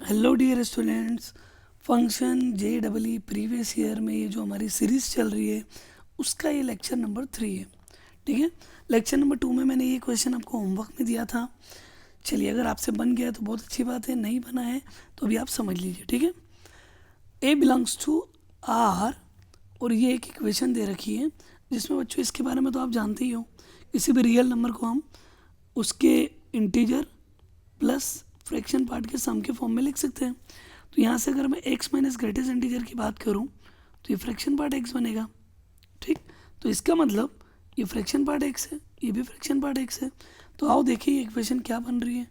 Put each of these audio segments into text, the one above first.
Hello dear students, function JEE previous year में ये जो हमारी सीरीज़ चल रही है उसका ये लेक्चर नंबर 3 है। ठीक है, लेक्चर नंबर 2 में मैंने ये क्वेश्चन आपको होमवर्क में दिया था। चलिए, अगर आपसे बन गया तो बहुत अच्छी बात है, नहीं बना है तो अभी आप समझ लीजिए। ठीक है, A बिलोंग्स टू R और ये एक इक्वेशन दे रखी है जिसमें बच्चों इसके बारे में तो आप जानते ही हो, किसी भी रियल नंबर को हम उसके इंटीजर प्लस फ्रैक्शन पार्ट के सम के फॉर्म में लिख सकते हैं। तो यहाँ से अगर मैं x माइनस ग्रेटेस्ट इंटीजर की बात करूँ तो ये फ्रैक्शन पार्ट x बनेगा। ठीक, तो इसका मतलब ये फ्रैक्शन पार्ट x है, ये भी फ्रैक्शन पार्ट x है। तो आओ देखिए ये इक्वेशन क्या बन रही है।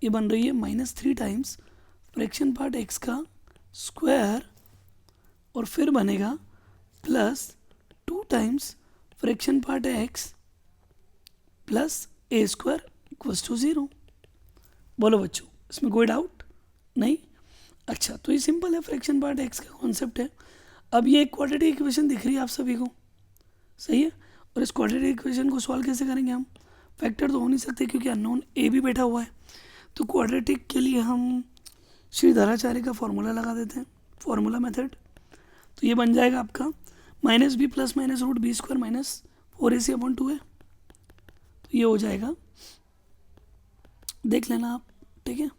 ये बन रही है -3 टाइम्स फ्रैक्शन पार्ट x का स्क्वायर और फिर बनेगा +2 times fraction part x plus a square equals to 0। बोलो बच्चों, इसमें कोई डाउट नहीं? अच्छा, तो ये सिंपल है, फ्रैक्शन पार्ट x का कॉन्सेप्ट है। अब ये एक क्वाड्रेटिक इक्वेशन दिख रही है आप सभी को, सही है। और इस क्वाड्रेटिक इक्वेशन को सॉल्व कैसे करेंगे हम? फैक्टर तो हो नहीं सकते क्योंकि अननोन a भी बैठा हुआ है। तो क्वाड्रेटिक के लिए हम श्रीधराचार्य का फॉर्मूला लगा देते हैं, फॉर्मूला मेथड। तो ये बन जाएगा आपका -b plus minus root b square minus 4ac/2 है। तो ये हो जाएगा, देख लेना आप। ठीक है,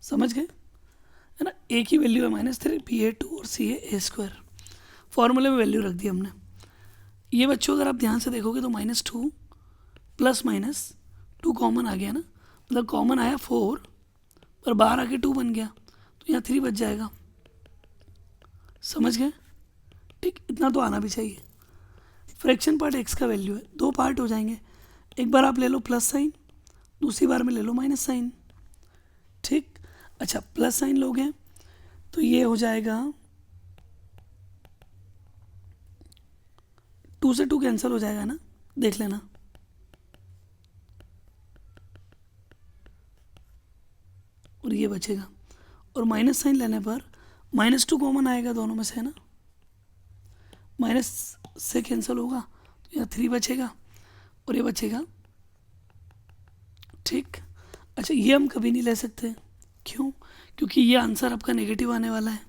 समझ गए है ना। ए की वैल्यू है -3, बी है 2 और सी है a स्क्वायर। फॉर्मूले में वैल्यू रख दी हमने। ये बच्चों अगर आप ध्यान से देखोगे तो -2 प्लस -2 कॉमन आ गया ना, मतलब कॉमन आया 4 पर बाहर आके 2 बन गया, तो यहाँ 3 बच जाएगा। समझ गए? ठीक, इतना तो आना भी चाहिए। फ्रैक्शन पार्ट x का वैल्यू है, दो पार्ट हो जाएंगे। एक बार आप ले लो प्लस साइन, दूसरी बार में ले लो माइनस साइन। ठीक, अच्छा प्लस साइन लोगे तो ये हो जाएगा 2 से 2 कैंसिल हो जाएगा ना, देख लेना। और ये बचेगा, और माइनस साइन लेने पर -2 कॉमन आएगा दोनों में से, है ना। माइनस से कैंसिल होगा तो यहाँ 3 बचेगा और ये बचेगा। ठीक, अच्छा ये हम कभी नहीं ले सकते, क्यों? क्योंकि ये आंसर आपका नेगेटिव आने वाला है।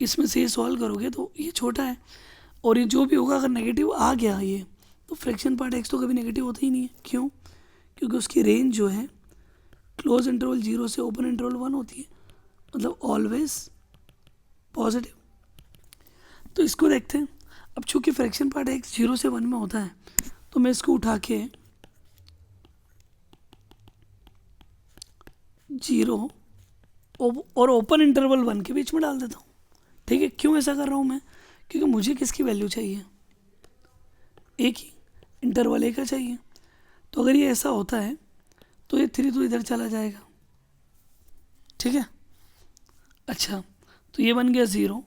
इसमें से ये सॉल्व करोगे तो ये छोटा है, और ये जो भी होगा अगर नेगेटिव आ गया ये, तो फ्रैक्शन पार्ट x तो कभी नेगेटिव होता ही नहीं है। क्यों? क्योंकि उसकी रेंज जो है क्लोज इंटरवल 0 से ओपन इंटरवल 1 होती है, मतलब ऑलवेज पॉजिटिव। तो इसको देखते हैं। अब चूंकि फ्रैक्शन पार्ट x 0 से 1 में होता है तो मैं इसको उठा के 0 और ओपन इंटरवल 1 के बीच में डाल देता हूँ। ठीक है, क्यों ऐसा कर रहा हूँ मैं? क्योंकि मुझे किसकी वैल्यू चाहिए? a की, इंटरवल a का चाहिए। तो अगर ये ऐसा होता है तो ये 3 तो इधर चला जाएगा। ठीक है, अच्छा तो ये बन गया 0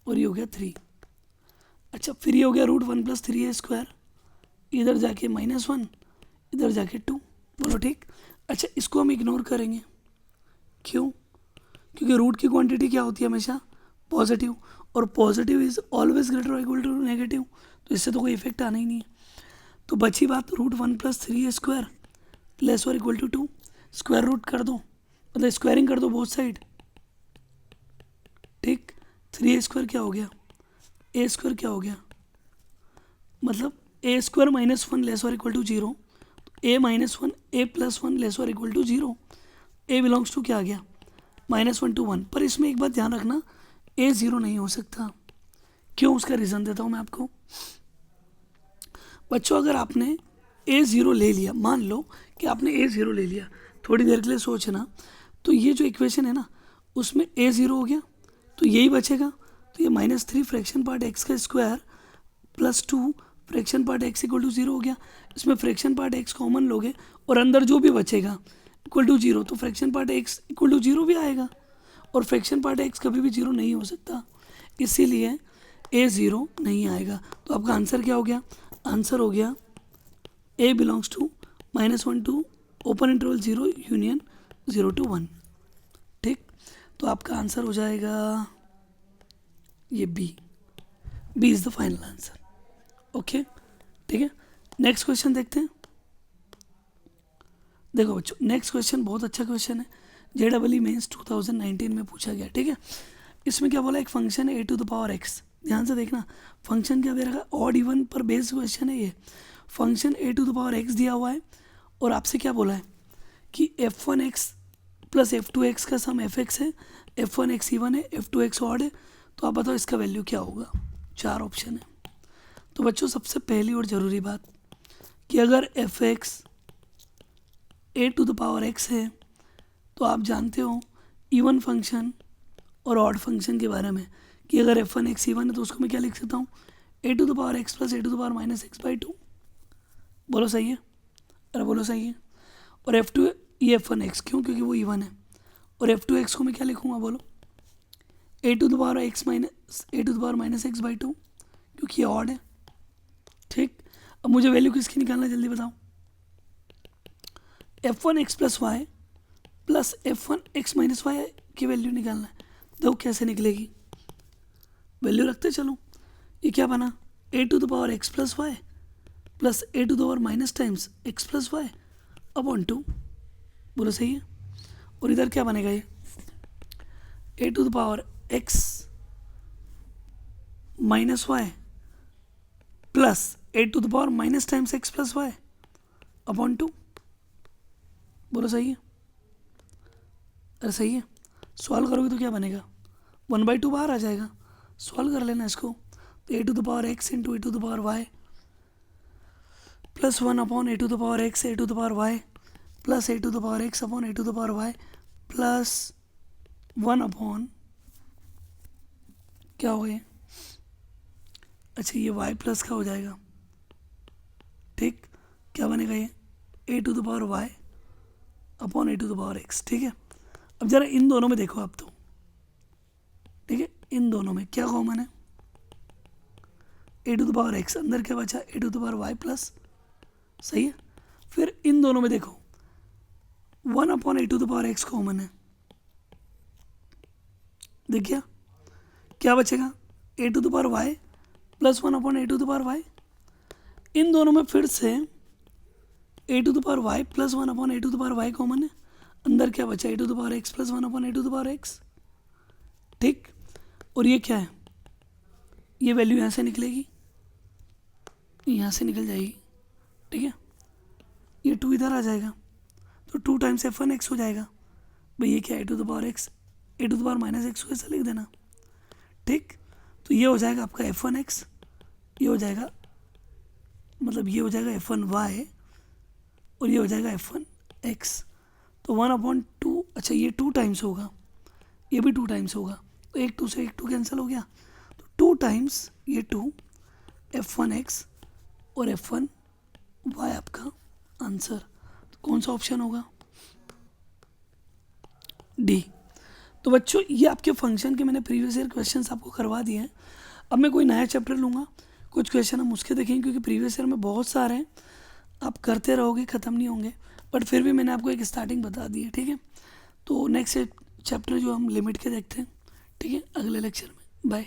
और ये हो गया 3। अच्छा फिर ये हो गया √1 + 3a स्क्वायर, इधर जाके -1, इधर जाके 2। बोलो ठीक। अच्छा इसको हम इग्नोर करेंगे, क्यों? क्योंकि रूट की क्वांटिटी क्या होती है? हमेशा पॉजिटिव, और पॉजिटिव इज ऑलवेज ग्रेटर और इक्वल टू नेगेटिव, तो इससे तो कोई इफेक्ट आना ही नहीं है। तो बची बात √1 + 3a square less or equal to 2। Square root कर दो, मतलब स्क्वायरिंग कर दो बोथ साइड। ठीक, 3a स्क्वायर क्या हो गया? a स्क्वायर क्या हो गया? मतलब a square -1 less or equal to 0, a -1 a + 1 less or equal to 0। a belongs to क्या आ गया? -1 to 1। पर इसमें एक बात ध्यान रखना, a 0 नहीं हो सकता। क्यों? उसका रीज़न देता हूँ मैं आपको। बच्चों अगर आपने a 0 ले लिया, मान लो कि आपने a 0 ले लिया, थोड़ी देर के लिए सोचना, तो ये जो इक्वेशन है ना उसमें a 0 हो गया तो यही बचेगा। तो ये -3 फ्रैक्शन पार्ट x का square +2 fraction part x equal to 0 हो गया। इसमें फ्रैक्शन पार्ट x कॉमन लोगे और अंदर जो भी बचेगा इक्वल टू 0, तो fraction part x equal to 0 भी आएगा, और फ्रैक्शन पार्ट x कभी भी 0 नहीं हो सकता, इसीलिए a 0 नहीं आएगा। तो आपका आंसर क्या हो गया? आंसर हो गया a belongs to -1 to open interval 0 union 0 to 1। ठीक, तो आपका आंसर हो जाएगा ये b is the final answer. Okay, ठीक है, नेक्स्ट क्वेश्चन देखते हैं। देखो बच्चों, नेक्स्ट क्वेश्चन बहुत अच्छा क्वेश्चन है, JEE मेंस 2019 में पूछा गया, ठीक है। इसमें क्या बोला, एक फंक्शन है a⁴x, ध्यान से देखना, फंक्शन क्या दे रखा है, ऑड इवन पर बेस्ड क्वेश्चन है ये। फंक्शन a⁴x दिया हुआ है और आपसे क्या बोला है कि f1x प्लस f2x का सम fx है, f1x इवन है, f2x ऑड है, तो आप बताओ इसका वैल्यू क्या होगा। 4 ऑप्शन है। तो बच्चों सबसे पहली और ज़रूरी बात कि अगर fx a⁴x है तो आप जानते हो इवन फंक्शन और ऑड फंक्शन के बारे में कि अगर f1x इवन है तो उसको मैं क्या लिख सकता हूँ, a⁴x प्लस a⁻x/2। बोलो सही है, अरे बोलो सही है। और f2 ये f1x क्यों, क्योंकि वो इवन है। और f2x को मैं क्या लिखूँगा, बोलो a⁻x/2 क्योंकि ये ऑड है, ठीक। अब मुझे वैल्यू किसकी निकालना है, जल्दी बताओ। f1x plus y plus f1x - y की वैल्यू निकालना है। देखो कैसे निकलेगी, वैल्यू रखते चलो। ये क्या बना, a⁴x plus y plus a⁻- times x plus y upon 2। बोलो सही है। और इधर क्या बनेगा, ये a⁴x minus y plus a⁻- times x plus y upon 2। बोलो सही है, अरे सही है। सॉल्व करोगे तो क्या बनेगा, 1/2 बाहर आ जाएगा। सॉल्व कर लेना इसको, तो a⁴x into a⁴y plus 1 upon a⁴x a⁴y plus a⁴x upon a⁴y plus 1 upon क्या हो गया, अच्छा ये y प्लस का हो जाएगा, ठीक। क्या बनेगा, ये a⁴y अपॉन a⁴x, ठीक है। अब ज़रा इन दोनों में देखो आप तो, ठीक है, इन दोनों में क्या कॉमन है, a⁴x, अंदर क्या बचा a⁴y प्लस, सही है। फिर इन दोनों में देखो 1 अपॉन a⁴x कॉमन है, देखिए क्या बचेगा a⁴y प्लस 1 अपॉन a⁴y। इन दोनों में फिर से a⁴y plus 1 upon a⁴y common है, अंदर क्या बचा a⁴x प्लस 1 अपॉन a⁴x, ठीक। और ये क्या है, ये वैल्यू यहाँ से निकलेगी, यहाँ से निकल जाएगी, ठीक है। ये 2 इधर आ जाएगा तो 2 टाइम्स f1x हो जाएगा। भाई ये क्या है a⁴x a⁻x को ऐसा लिख देना, ठीक। तो ये हो जाएगा आपका f1x, ये हो जाएगा मतलब ये हो जाएगा f1y और ये हो जाएगा f1x। तो 1/2, अच्छा ये 2 टाइम्स होगा, ये भी 2 टाइम्स होगा, तो एक 2 से एक 2 कैंसिल हो गया, तो 2 टाइम्स ये 2 f1x और f1y आपका आंसर। तो कौन सा ऑप्शन होगा, डी। तो बच्चों ये आपके फंक्शन के मैंने प्रीवियस ईयर क्वेश्चंस आपको करवा दिए हैं। अब मैं कोई नया चैप्टर लूँगा, कुछ क्वेश्चन हम उसके देखेंगे क्योंकि प्रीवियस ईयर में बहुत सारे हैं, आप करते रहोगे ख़त्म नहीं होंगे, बट फिर भी मैंने आपको एक स्टार्टिंग बता दी है, ठीक है। तो नेक्स्ट चैप्टर जो हम लिमिट के देखते हैं, ठीक है, अगले लेक्चर में।